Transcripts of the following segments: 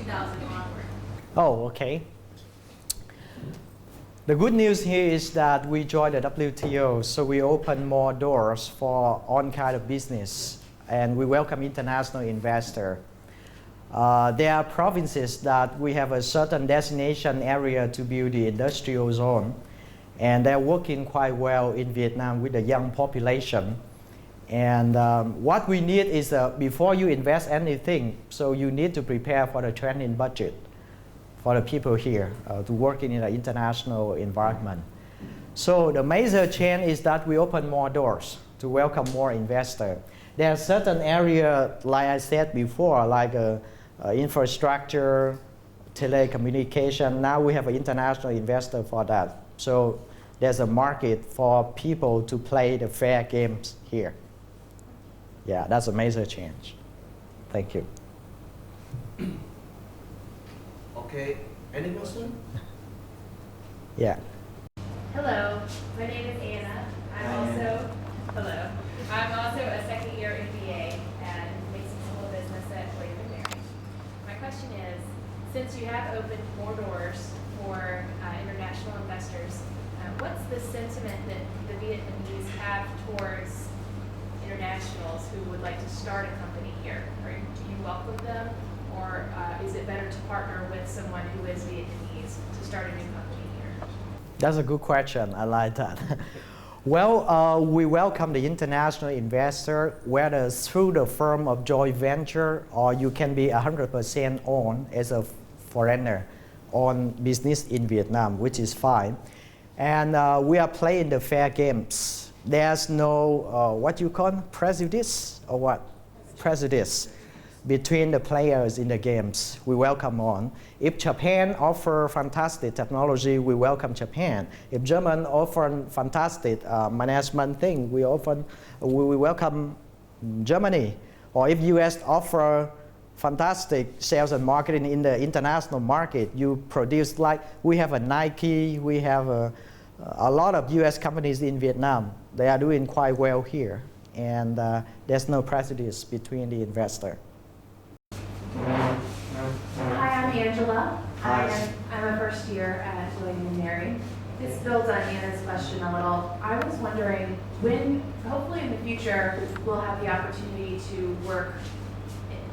2000 onward? Oh, okay. The good news here is that we joined the WTO, so we open more doors for all kind of business, and we welcome international investor. There are provinces that we have a certain destination area to build the industrial zone, and they're working quite well in Vietnam with the young population. And what we need is before you invest anything, so you need to prepare for the training budget for the people here to work in an international environment. So the major change is that we open more doors to welcome more investors. There are certain areas, like I said before, like infrastructure, telecommunication. Now we have an international investor for that. So there's a market for people to play the fair games here. Yeah, that's a major change. Thank you. Okay, any question? Yeah. Hello, my name is Anna. I'm also a second year MBA and mixed civil business at Vietnamese. My question is, since you have opened more doors for international investors, what's the sentiment that the Vietnamese have towards internationals who would like to start a company here? Or do you welcome them, or is it better to partner with someone who is Vietnamese to start a new company here? That's a good question. I like that. Well, we welcome the international investor, whether through the firm of joint venture or you can be 100% owned as a foreigner on business in Vietnam, which is fine. And we are playing the fair games. There's no, what you call prejudice or what? Prejudice between the players in the games. We welcome on. If Japan offer fantastic technology, we welcome Japan. If German offer fantastic management thing, we welcome Germany. Or if US offer fantastic sales and marketing in the international market, you produce, like we have a Nike, we have a lot of US companies in Vietnam. They are doing quite well here. And there's no prejudice between the investor. Hi, I'm Angela. Hi. I'm a first year at William & Mary. This builds on Anna's question a little. I was wondering when, hopefully in the future, we'll have the opportunity to work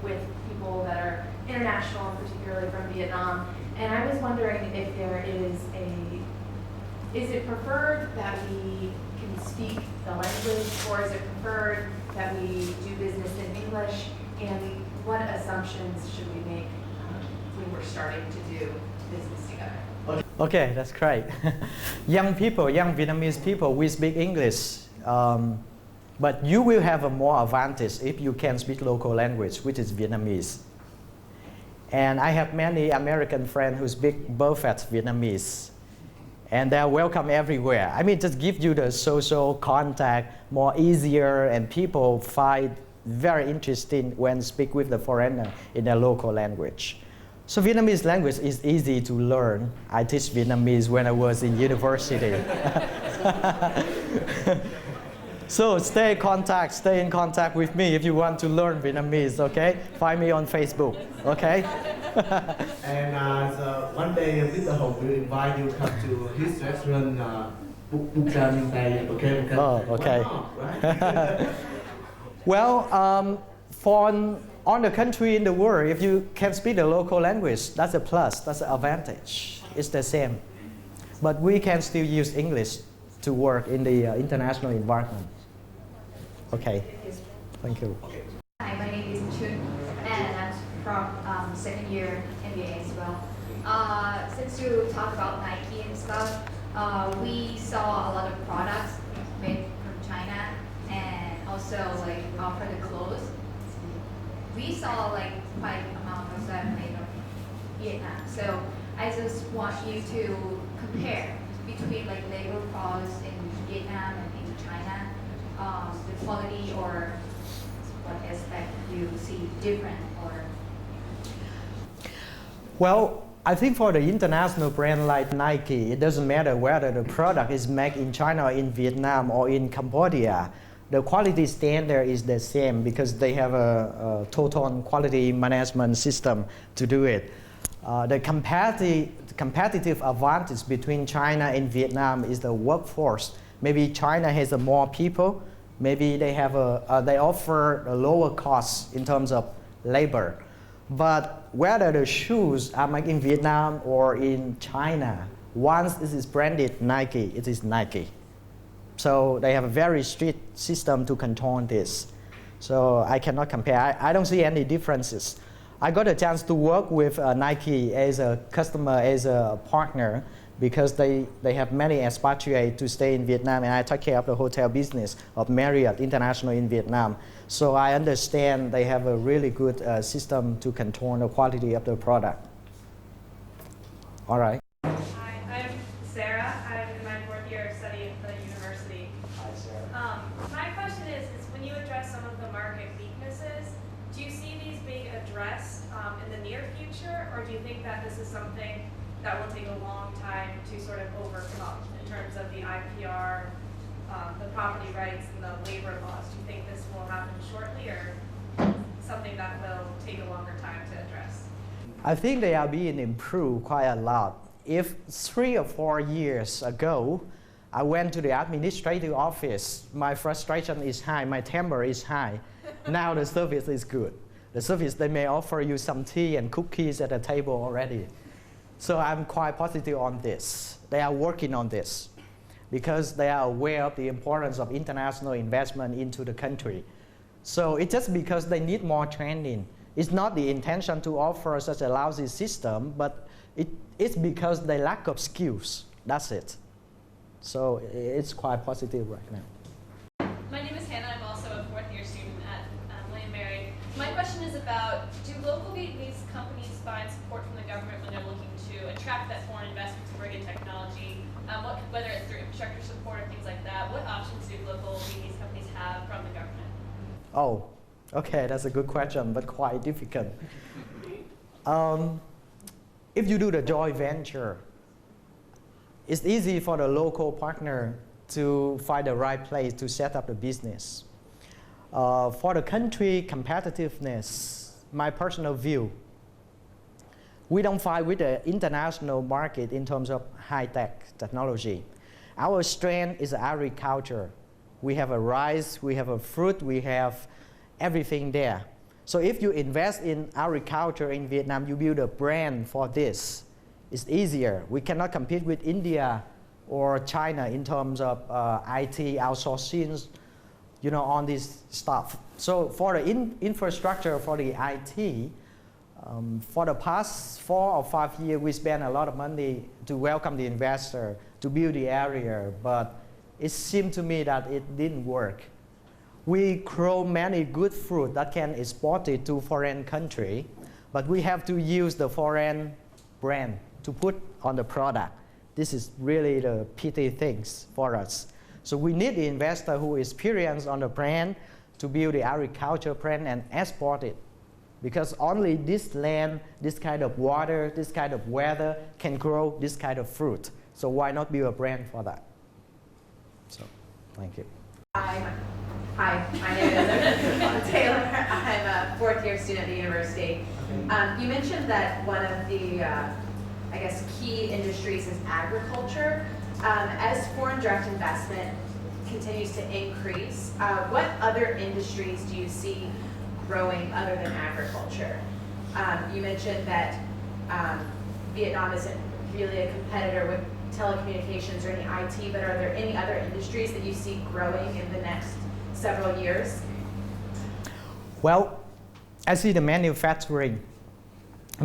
with people that are international, particularly from Vietnam. And I was wondering if there is it preferred that we can speak the language, or is it preferred that we do business in English? And what assumptions should we make when we're starting to do business together? Okay, that's great. Young people, young Vietnamese people, we speak English. But you will have a more advantage if you can speak local language, which is Vietnamese. And I have many American friends who speak perfect Vietnamese. And they're welcome everywhere. I mean, just give you the social contact more easier, and people find very interesting when speak with the foreigner in their local language. So Vietnamese language is easy to learn. I teach Vietnamese when I was in university. So stay in contact with me if you want to learn Vietnamese, okay? Find me on Facebook, okay? And so one day Mr. Hùng will invite you come to his restaurant, Bukran Day, okay? Oh, okay. Why not, right? Well, for on the country in the world, if you can speak the local language, that's a plus, that's an advantage. It's the same. But we can still use English to work in the international environment. Okay, thank you. Hi, my name is Chun, and I'm from second year MBA as well. Since you talk about Nike and stuff, we saw a lot of products made from China and also like offer the clothes. We saw like quite amount of that made of Vietnam. So I just want you to compare between like labor costs in Vietnam and in China, the quality or what aspect you see different or. Well, I think for the international brand like Nike, it doesn't matter whether the product is made in China or in Vietnam or in Cambodia. the quality standard is the same because they have a total quality management system to do it. The competitive advantage between China and Vietnam is the workforce. Maybe China has more people. Maybe they offer a lower cost in terms of labor. But whether the shoes are made in Vietnam or in China, once it is branded Nike, it is Nike. So they have a very strict system to control this. So I cannot compare. I don't see any differences. I got a chance to work with Nike as a customer, as a partner, because they have many expatriates to stay in Vietnam, and I take care of the hotel business of Marriott International in Vietnam. So I understand they have a really good system to control the quality of the product. All right. Hi, I'm Sarah. I'm in my 4th year of study at the university. Hi, Sarah. My question is when you address some of the market weaknesses, do you see these being addressed in the near future, or do you think that this is something that will take a long time to sort of overcome in terms of the IPR, the property rights, and the labor laws? Do you think this will happen shortly, or something that will take a longer time to address? I think they are being improved quite a lot. If 3 or 4 years ago, I went to the administrative office, my frustration is high, my temper is high. Now the service is good. The service, they may offer you some tea and cookies at the table already. So I'm quite positive on this. They are working on this because they are aware of the importance of international investment into the country. So it's just because they need more training. It's not the intention to offer such a lousy system, but it's because they lack of skills. That's it. So it's quite positive right now. My name is Hannah. I'm also a 4th year student at William & Mary. My question is about, do local Vietnamese companies find support from the government when they're looking to attract that foreign investment to bring in technology, whether it's through infrastructure support or things like that? What options do local Vietnamese companies have from the government? Oh, okay, that's a good question, but quite difficult. If you do the joint venture, it's easy for the local partner to find the right place to set up the business. For the country competitiveness, my personal view, we don't fight with the international market in terms of high-tech technology. Our strength is agriculture. We have a rice, we have a fruit, we have everything there. So if you invest in agriculture in Vietnam, you build a brand for this. It's easier. We cannot compete with India or China in terms of IT outsourcing, on this stuff. So for the infrastructure, for the IT, for the past 4 or 5 years, we spent a lot of money to welcome the investor, to build the area, but it seemed to me that it didn't work. We grow many good fruit that can export it to foreign country, but we have to use the foreign brand to put on the product. This is really the pity things for us. So we need the investor who is experienced on the brand to build the agriculture brand and export it. Because only this land, this kind of water, this kind of weather can grow this kind of fruit. So why not build a brand for that? So, thank you. Hi, my name is Taylor. I'm a 4th year student at the university. You mentioned that one of the, key industries is agriculture. As foreign direct investment continues to increase, what other industries do you see growing other than agriculture? You mentioned that Vietnam isn't really a competitor with telecommunications or any IT, but are there any other industries that you see growing in the next several years? Well, I see the manufacturing.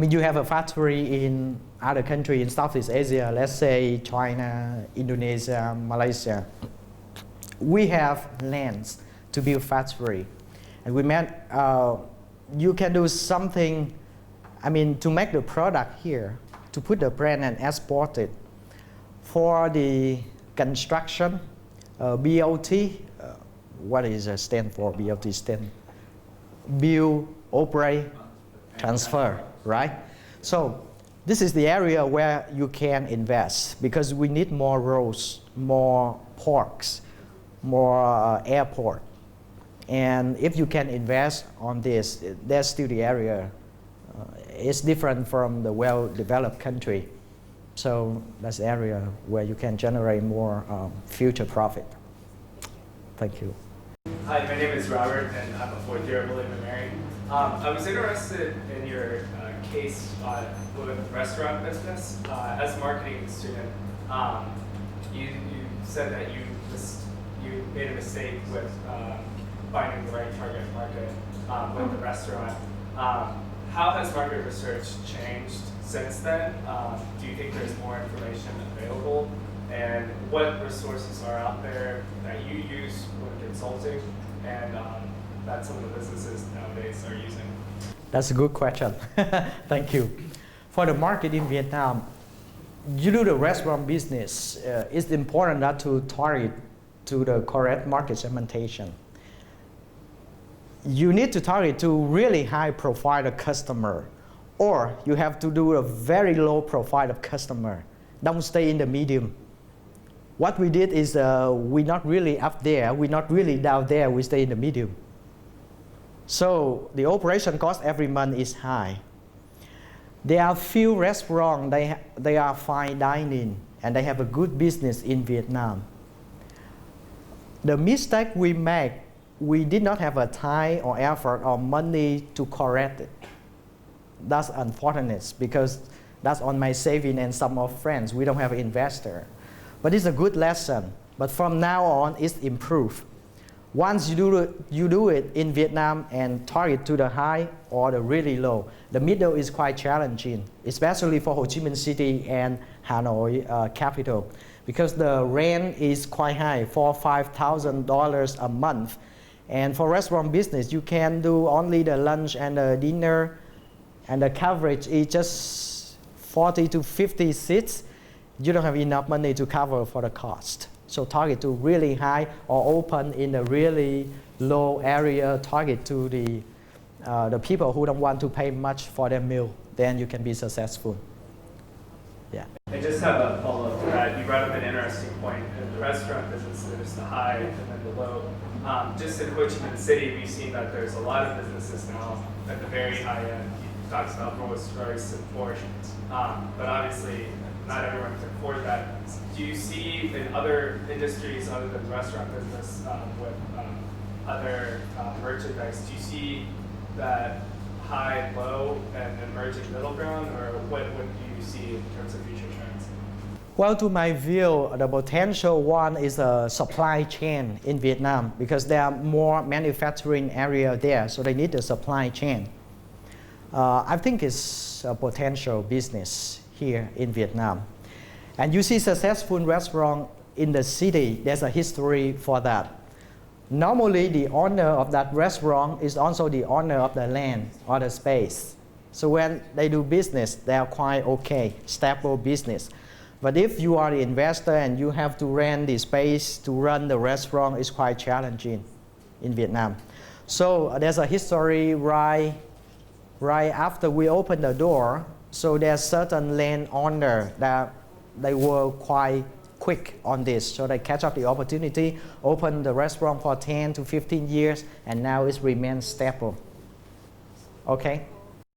You have a factory in other countries in Southeast Asia, let's say China, Indonesia, Malaysia. We have lands to build factory. And you can do something, to make the product here, to put the brand and export it. For the construction, BOT, what is it stand for? BOT stand? Build, operate, transfer, right? So this is the area where you can invest because we need more roads, more ports, more airport. And if you can invest on this, that's still the area. It's different from the well-developed country. So that's the area where you can generate more future profit. Thank you. Hi, my name is Robert, and I'm a fourth year at William & Mary. I was interested in your case with restaurant business. As a marketing student, you said that you made a mistake with finding the right target market with the restaurant. How has market research changed since then? Do you think there's more information available? And what resources are out there that you use when consulting and that some of the businesses nowadays are using? That's a good question. Thank you. For the market in Vietnam, you do the restaurant business, it's important not to target to the correct market segmentation. You need to target to really high profile customer, or you have to do a very low profile of customer. Don't stay in the medium. What we did is we're not really up there, we're not really down there, we stay in the medium. So the operation cost every month is high. There are few restaurants, they are fine dining, and they have a good business in Vietnam. The mistake we make, we did not have a time or effort or money to correct it. That's unfortunate because that's on my saving and some of friends. We don't have an investor. But it's a good lesson. But from now on, it's improved. Once you do it in Vietnam and target to the high or the really low, the middle is quite challenging, especially for Ho Chi Minh City and Hanoi capital, because the rent is quite high, $4,000-$5,000 a month. And for restaurant business, you can do only the lunch and the dinner, and the coverage is just 40 to 50 seats. You don't have enough money to cover for the cost. So target to really high or open in the really low area, target to the people who don't want to pay much for their meal. Then you can be successful. Yeah. I just have a follow-up to that. You brought up an interesting point. In the restaurant business, there's the high and then the low. Just in Ho Chi Minh City, we've seen that there's a lot of businesses now at the very high end. He talks about Rolls Royce and Porsche, but obviously not everyone can afford that. Do you see in other industries other than the restaurant business with other merchandise, do you see that high and low and emerging middle ground, or what do you see in terms of future trends? Well, to my view, the potential one is a supply chain in Vietnam because there are more manufacturing area there, so they need a supply chain. I think it's a potential business here in Vietnam. And you see successful restaurant in the city, there's a history for that. Normally, the owner of that restaurant is also the owner of the land or the space. So when they do business, they are quite okay, stable business. But if you are the investor and you have to rent the space to run the restaurant, it's quite challenging in Vietnam. So there's a history right after we opened the door. So there's certain landowner that they were quite quick on this. So they catch up the opportunity, open the restaurant for 10 to 15 years, and now it's remained stable. Okay?